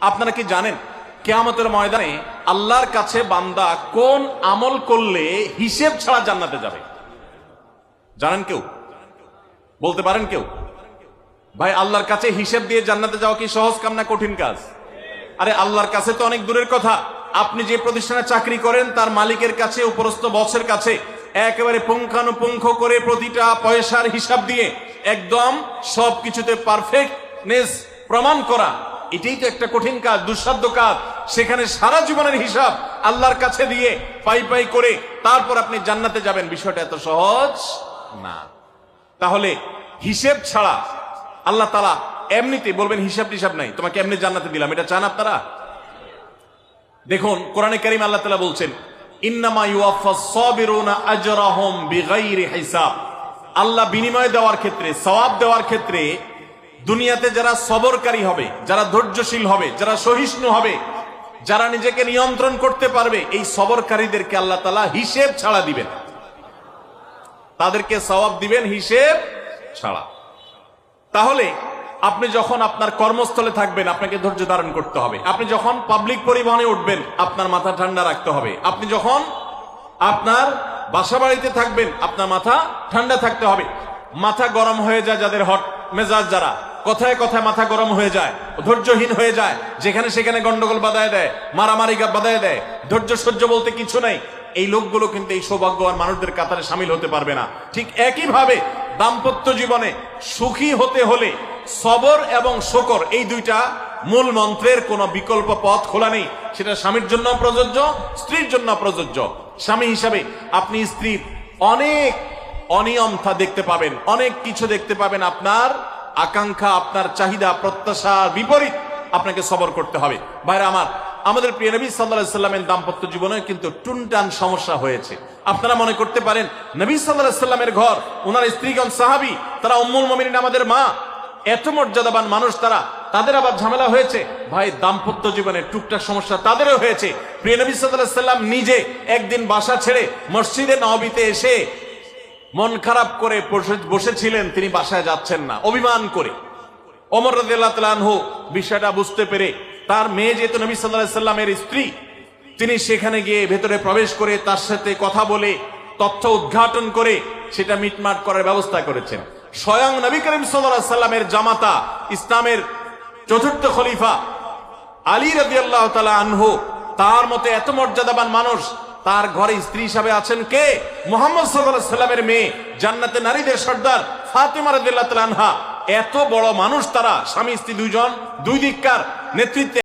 আপনারা কি জানেন কিয়ামতের ময়দানে আল্লাহর কাছে বান্দা কোন আমল করলে হিসেব ছাড়া জান্নাতে যাবে? জানেন কেউ? বলতে পারেন কেউ? ভাই, আল্লাহর কাছে হিসেব দিয়ে জান্নাতে যাওয়া কি সহজ কাম না কঠিন কাজ? আরে আল্লাহর কাছে তো অনেক দূরের কথা। আপনি যে প্রতিষ্ঠানে চাকরি করেন তার মালিকের কাছে, উপরস্থ বসের কাছে একেবারে পুঙ্খানুপুঙ্খ করে প্রতিটা পয়সার হিসাব দিয়ে একদম সবকিছুতে পারফেক্টনেস প্রমাণ করা, এটাই তো একটা কঠিন কাজ, দুঃসাধ্য কাজ। সেখানে সারা জীবনের হিসাব আল্লাহর কাছে দিয়ে পাই পাই করে তারপর আপনি জান্নাতে যাবেন, বিষয়টা এত সহজ না। তাহলে হিসেব ছাড়া আল্লাহ তাআলা এমনিতে বলবেন হিসাব টিসাব নাই, তোমাকে এমনি জান্নাতে দিলাম, এটা চান আপনারা? দেখুন কোরআনে কারীম আল্লাহ তাআলা বলছেন, ইন্নামা ইউওয়াফাস সাবিরুনা আজরাহুম বিগাইরি হিসাব। আল্লাহ বিনিময় দেওয়ার ক্ষেত্রে, সওয়াব দেওয়ার ক্ষেত্রে দুনিয়াতে যারা সবরকারী হবে, যারা ধৈর্যশীল হবে, যারা সহিষ্ণু হবে, যারা নিজেকে নিয়ন্ত্রণ করতে পারবে, এই সবরকারীদেরকে আল্লাহ তাআলা হিসেব ছাড়া দিবেন, তাদেরকে সওয়াব দিবেন হিসেব ছাড়া। তাহলে আপনি যখন আপনার কর্মস্থলে থাকবেন আপনাকে ধৈর্য ধারণ করতে হবে। আপনি যখন পাবলিক পরিবহনে উঠবেন আপনার মাথা ঠান্ডা রাখতে হবে। আপনি যখন আপনার বাসা বাড়িতে থাকবেন আপনার মাথা ঠান্ডা থাকতে হবে। মাথা গরম হয়ে যায় যাদের, হট মেজাজ যারা, কথায় কথায় মাথা গরম হয়ে যায়, ধৈর্যহীন হয়ে যায়, যেখানে সেখানে গন্ডগোল বাধায় দেয়, মারামারি বাধায় দেয়, ধৈর্য সহ্য বলতে কিছু নাই, এই লোকগুলো কিন্তু এই সৌভাগ্যবান মানুষদের কাতারে সামিল হতে পারবে না। ঠিক একইভাবে দাম্পত্য জীবনে সুখী হতে হলে সবর এবং শকর, এই দুইটা মূল মন্ত্রের কোনো বিকল্প পথ খোলা নেই। সেটা স্বামীর জন্য প্রযোজ্য, স্ত্রীর জন্য প্রযোজ্য। স্বামী হিসাবে আপনি স্ত্রীর অনেক অনিয়মতা দেখতে পাবেন, অনেক কিছু দেখতে পাবেন, আপনার আকাঙ্ক্ষা, আপনার চাহিদা, প্রত্যাশার বিপরীত আপনাকে সবর করতে হবে। ভাইরা আমার, আমাদের প্রিয় নবী সাল্লাল্লাহু আলাইহি সাল্লামের দাম্পত্য জীবনে কিন্তু টুনটান সমস্যা হয়েছে। আপনারা মনে করতে পারেন নবী সাল্লাল্লাহু আলাইহি সাল্লামের ঘর, ওনার স্ত্রীগণ সাহাবী, তারা উম্মুল মুমিনিন আমাদের মা, এত মর্যাদাবান মানুষ তারা, তাদের আবার ঝামেলা হয়েছে। ভাই, দাম্পত্য জীবনে টুকটাক সমস্যা তাদেরও হয়েছে। প্রিয় নবী সাল্লাল্লাহু আলাইহি সাল্লাম নিজে একদিন বাসা ছেড়ে মসজিদে নববীতে এসে মন খারাপ করে বসেছিলেন, তিনি বাসায় যাচ্ছেন না, অভিমান করে। ওমর রাদিয়াল্লাহু তাআলা আনহু বিষয়টা বুঝতে পেরে, তার মেয়ে যেহেতু নবী সাল্লাল্লাহু আলাইহি সাল্লামের স্ত্রী, তিনি সেখানে গিয়ে ভেতরে প্রবেশ করে তার সাথে কথা বলে তথ্য উদ্ঘাটন করে সেটা মিটমাট করার ব্যবস্থা করেছেন। স্বয়ং নবী করিম সাল্লাল্লাহু আলাইহি সাল্লামের জামাতা, ইসলামের চতুর্থ খলিফা আলী রাদিয়াল্লাহু তাআলা আনহু, তার মতে এত মর্যাদাবান মানুষ, তার ঘরে স্ত্রী হিসাবে আছেন কে? মুহাম্মদ সাল্লাল্লাহু আলাইহি সাল্লামের মেয়ে, জান্নাতে নারীদের সর্দার ফাতেমা রাদিয়াল্লাহু তাআলা আনহা। এত বড় মানুষ তারা, স্বামী স্ত্রী দুইজন, দুই দিককার নেতৃত্বে